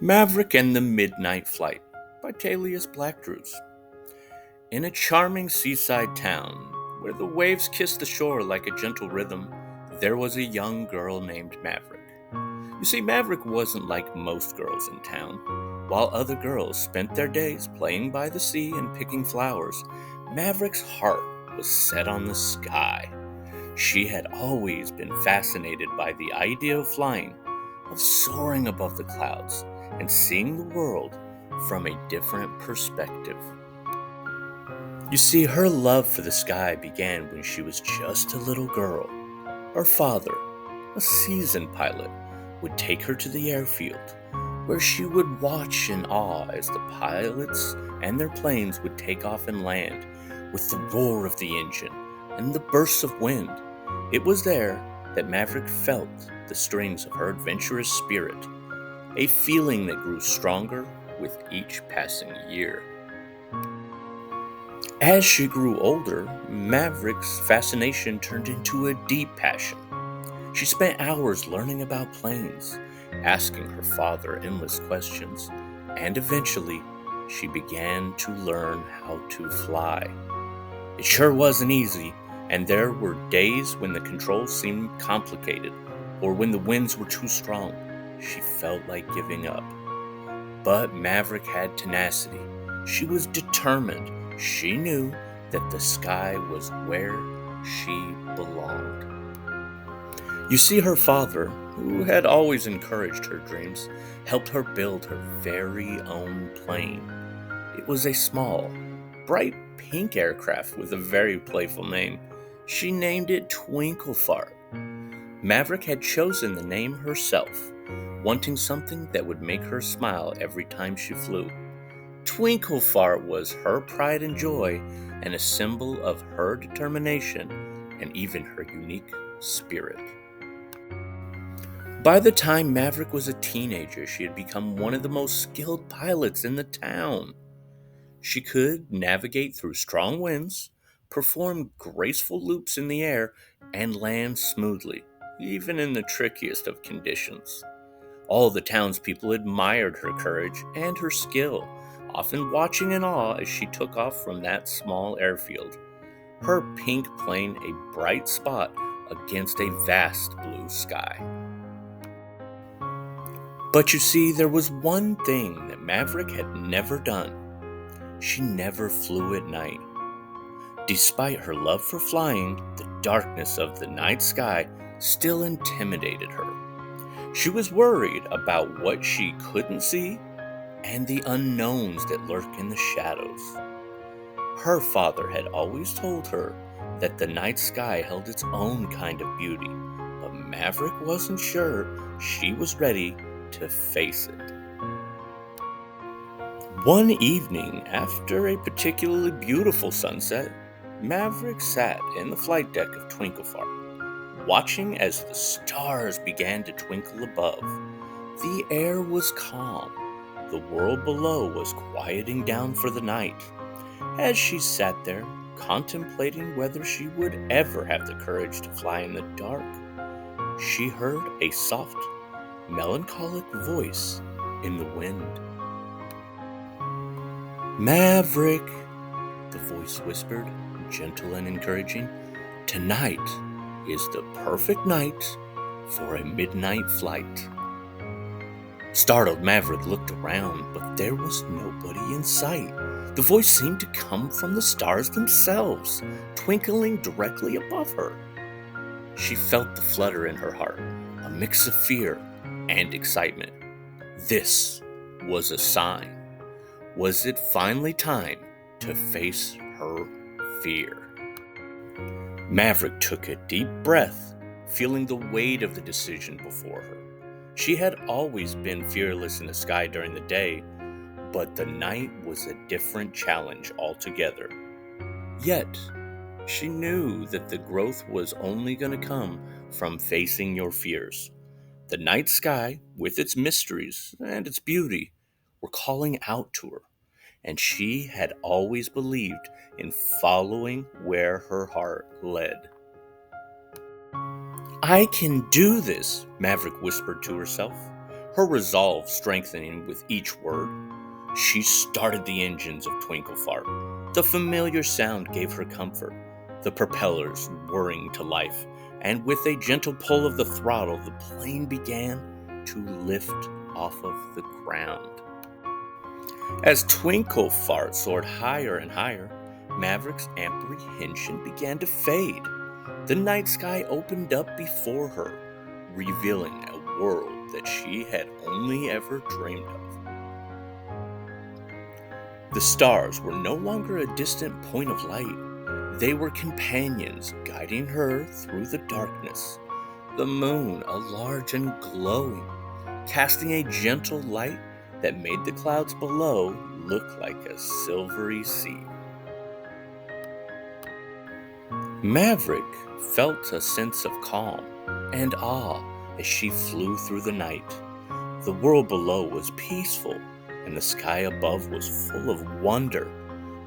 Maverick and the Midnight Flight by Talius Blackdrews. In a charming seaside town, where the waves kissed the shore like a gentle rhythm, there was a young girl named Maverick. You see, Maverick wasn't like most girls in town. While other girls spent their days playing by the sea and picking flowers, Maverick's heart was set on the sky. She had always been fascinated by the idea of flying, of soaring above the clouds, and seeing the world from a different perspective. You see, her love for the sky began when she was just a little girl. Her father, a seasoned pilot, would take her to the airfield, where she would watch in awe as the pilots and their planes would take off and land, with the roar of the engine and the bursts of wind. It was there that Maverick felt the strings of her adventurous spirit, a feeling that grew stronger with each passing year. As she grew older, Maverick's fascination turned into a deep passion. She spent hours learning about planes, asking her father endless questions, and eventually she began to learn how to fly. It sure wasn't easy, and there were days when the controls seemed complicated, or when the winds were too strong. She felt like giving up. But Maverick had tenacity. She was determined. She knew that the sky was where she belonged. You see, her father, who had always encouraged her dreams, helped her build her very own plane. It was a small, bright pink aircraft with a very playful name. She named it Twinklefart. Maverick had chosen the name herself, wanting something that would make her smile every time she flew. Twinklefart was her pride and joy, and a symbol of her determination and even her unique spirit. By the time Maverick was a teenager, she had become one of the most skilled pilots in the town. She could navigate through strong winds, perform graceful loops in the air, and land smoothly, even in the trickiest of conditions. All the townspeople admired her courage and her skill, often watching in awe as she took off from that small airfield, her pink plane a bright spot against a vast blue sky. But you see, there was one thing that Maverick had never done. She never flew at night. Despite her love for flying, the darkness of the night sky still intimidated her. She was worried about what she couldn't see and the unknowns that lurk in the shadows. Her father had always told her that the night sky held its own kind of beauty, but Maverick wasn't sure she was ready to face it. One evening, after a particularly beautiful sunset, Maverick sat in the flight deck of Twinklefart, watching as the stars began to twinkle above. The air was calm. The world below was quieting down for the night. As she sat there, contemplating whether she would ever have the courage to fly in the dark, she heard a soft, melancholic voice in the wind. "Maverick," the voice whispered, gentle and encouraging, "tonight is the perfect night for a midnight flight." Startled, Maverick looked around, but there was nobody in sight. The voice seemed to come from the stars themselves, twinkling directly above her. She felt the flutter in her heart, a mix of fear and excitement. This was a sign. Was it finally time to face her fear? Maverick took a deep breath, feeling the weight of the decision before her. She had always been fearless in the sky during the day, but the night was a different challenge altogether. Yet, she knew that the growth was only going to come from facing your fears. The night sky, with its mysteries and its beauty, were calling out to her, and she had always believed in following where her heart led. "I can do this," Maverick whispered to herself. her resolve strengthening with each word. She started the engines of Twinklefart. The familiar sound gave her comfort, the propellers whirring to life, and with a gentle pull of the throttle, the plane began to lift off of the ground. As Twinklefart soared higher and higher, Maverick's apprehension began to fade. The night sky opened up before her, revealing a world that she had only ever dreamed of. The stars were no longer a distant point of light. They were companions guiding her through the darkness. The moon, a large and glowing, casting a gentle light that made the clouds below look like a silvery sea. Maverick felt a sense of calm and awe as she flew through the night. The world below was peaceful, and the sky above was full of wonder.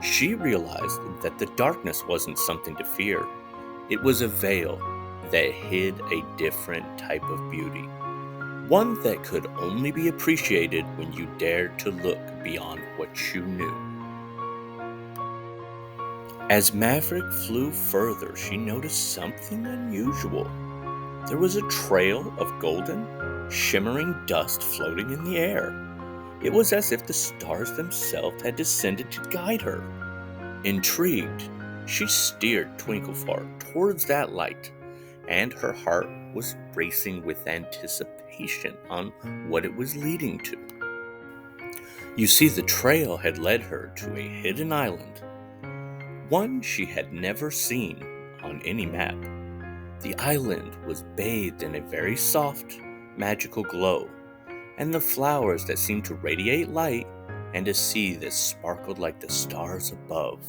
She realized that the darkness wasn't something to fear. It was a veil that hid a different type of beauty, one that could only be appreciated when you dared to look beyond what you knew. As Maverick flew further, she noticed something unusual. There was a trail of golden, shimmering dust floating in the air. It was as if the stars themselves had descended to guide her. Intrigued, she steered Twinklefart towards that light, and her heart was racing with anticipation on what it was leading to. You see, the trail had led her to a hidden island, one she had never seen on any map. The island was bathed in a very soft, magical glow, and the flowers that seemed to radiate light, and a sea that sparkled like the stars above.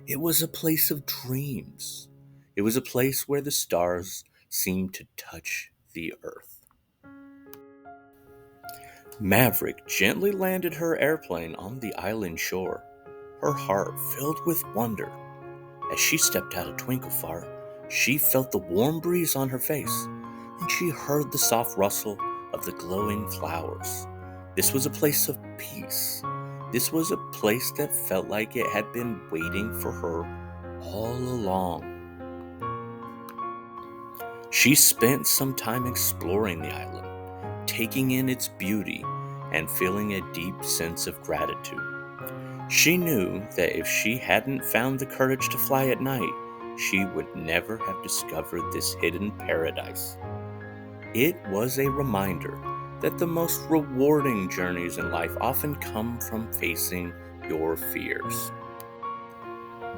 It was a place of dreams. It was a place where the stars seemed to touch the earth. Maverick gently landed her airplane on the island shore, her heart filled with wonder. As she stepped out of Twinklefart, she felt the warm breeze on her face, and she heard the soft rustle of the glowing flowers. This was a place of peace. This was a place that felt like it had been waiting for her all along. She spent some time exploring the island, taking in its beauty and feeling a deep sense of gratitude. She knew that if she hadn't found the courage to fly at night, she would never have discovered this hidden paradise. It was a reminder that the most rewarding journeys in life often come from facing your fears.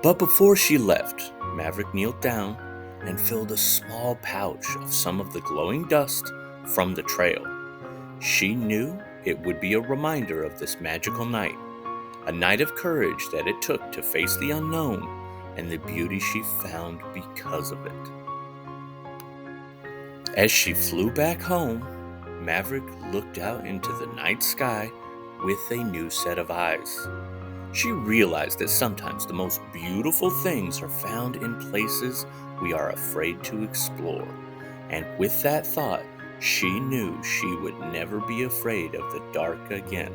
But before she left, Maverick kneeled down and filled a small pouch of some of the glowing dust from the trail. She knew it would be a reminder of this magical night, a night of courage that it took to face the unknown and the beauty she found because of it. As she flew back home, Maverick looked out into the night sky with a new set of eyes. She realized that sometimes the most beautiful things are found in places we are afraid to explore, and with that thought, she knew she would never be afraid of the dark again.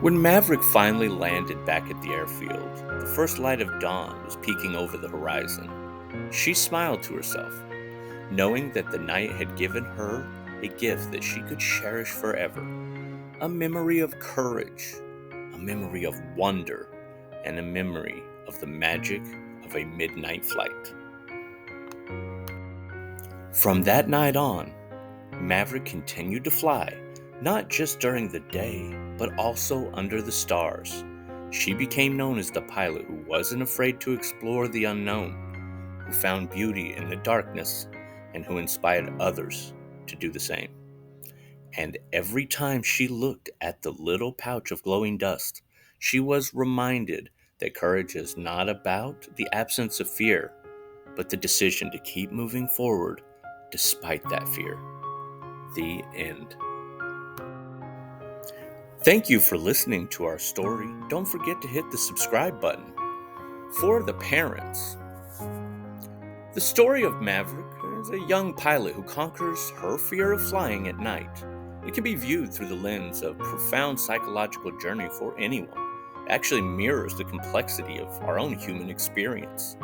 When Maverick finally landed back at the airfield, the first light of dawn was peeking over the horizon. She smiled to herself, knowing that the night had given her a gift that she could cherish forever. A memory of courage, a memory of wonder, and a memory of the magic of a midnight flight. From that night on, Maverick continued to fly, not just during the day, but also under the stars. She became known as the pilot who wasn't afraid to explore the unknown, who found beauty in the darkness, and who inspired others to do the same. And every time she looked at the little pouch of glowing dust, she was reminded that courage is not about the absence of fear, but the decision to keep moving forward despite that fear. The end. Thank you for listening to our story. Don't forget to hit the subscribe button. For the parents, the story of Maverick is a young pilot who conquers her fear of flying at night. It can be viewed through the lens of profound psychological journey for anyone. It actually mirrors the complexity of our own human experience.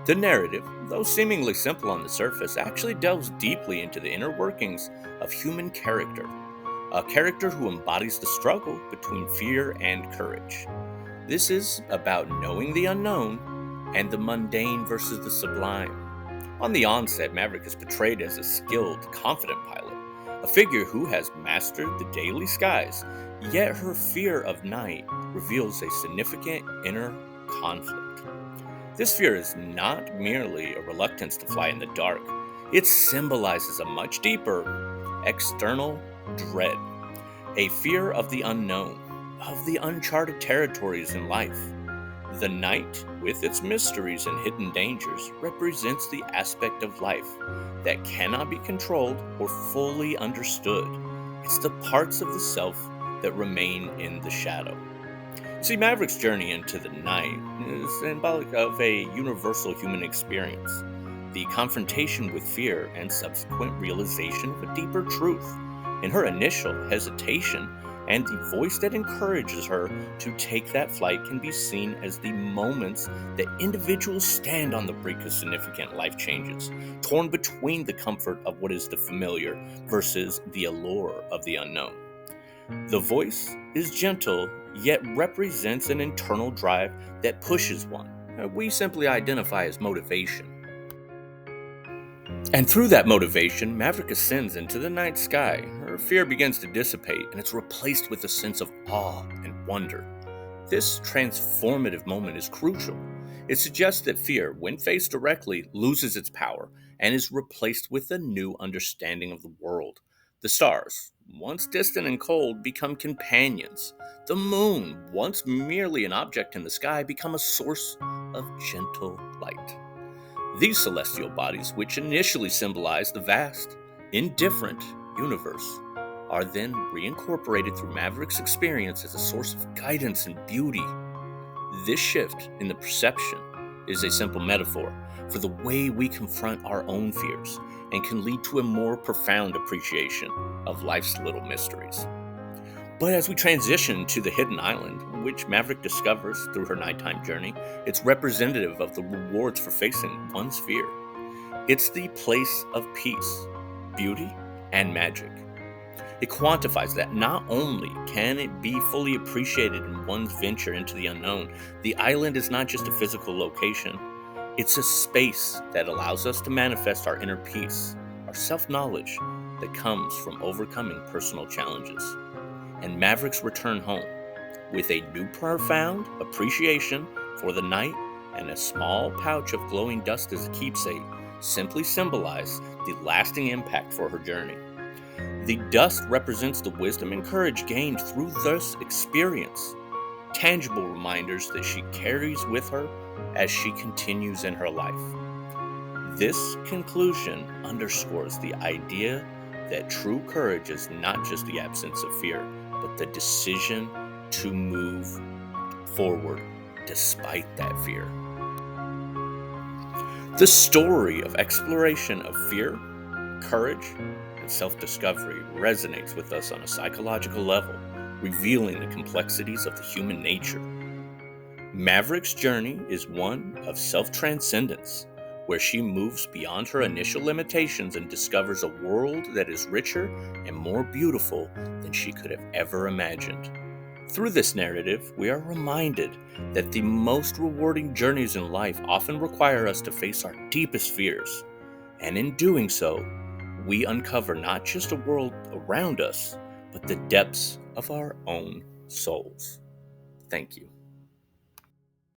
The narrative, though seemingly simple on the surface, actually delves deeply into the inner workings of human character, a character who embodies the struggle between fear and courage. This is about knowing the unknown and the mundane versus the sublime. On the onset, Maverick is portrayed as a skilled, confident pilot, a figure who has mastered the daily skies, yet her fear of night reveals a significant inner conflict. This fear is not merely a reluctance to fly in the dark, it symbolizes a much deeper, external dread, a fear of the unknown, of the uncharted territories in life. The night, with its mysteries and hidden dangers, represents the aspect of life that cannot be controlled or fully understood. It's the parts of the self that remain in the shadow. See, Maverick's journey into the night is symbolic of a universal human experience, the confrontation with fear and subsequent realization of a deeper truth. In her initial hesitation, and the voice that encourages her to take that flight can be seen as the moments that individuals stand on the brink of significant life changes, torn between the comfort of what is the familiar versus the allure of the unknown. The voice is gentle, yet represents an internal drive that pushes one. We simply identify as motivation. And through that motivation, Maverick ascends into the night sky. Her fear begins to dissipate, and it's replaced with a sense of awe and wonder. This transformative moment is crucial. It suggests that fear, when faced directly, loses its power and is replaced with a new understanding of the world. The stars, once distant and cold, become companions. The moon, once merely an object in the sky, become a source of gentle light. These celestial bodies, which initially symbolize the vast, indifferent universe, are then reincorporated through Maverick's experience as a source of guidance and beauty. This shift in the perception is a simple metaphor for the way we confront our own fears and can lead to a more profound appreciation of life's little mysteries. But as we transition to the hidden island, which Maverick discovers through her nighttime journey, it's representative of the rewards for facing one's fear. It's the place of peace, beauty, and magic. It quantifies that not only can it be fully appreciated in one's venture into the unknown, the island is not just a physical location, it's a space that allows us to manifest our inner peace, our self-knowledge that comes from overcoming personal challenges. And Maverick's return home, with a new profound appreciation for the night and a small pouch of glowing dust as a keepsake, simply symbolize the lasting impact for her journey. The dust represents the wisdom and courage gained through this experience, tangible reminders that she carries with her as she continues in her life. This conclusion underscores the idea that true courage is not just the absence of fear, but the decision to move forward despite that fear. The story of exploration of fear, courage, and self-discovery resonates with us on a psychological level, revealing the complexities of the human nature. Maverick's journey is one of self-transcendence, where she moves beyond her initial limitations and discovers a world that is richer and more beautiful than she could have ever imagined. Through this narrative, we are reminded that the most rewarding journeys in life often require us to face our deepest fears, and in doing so, we uncover not just a world around us, but the depths of our own souls. Thank you.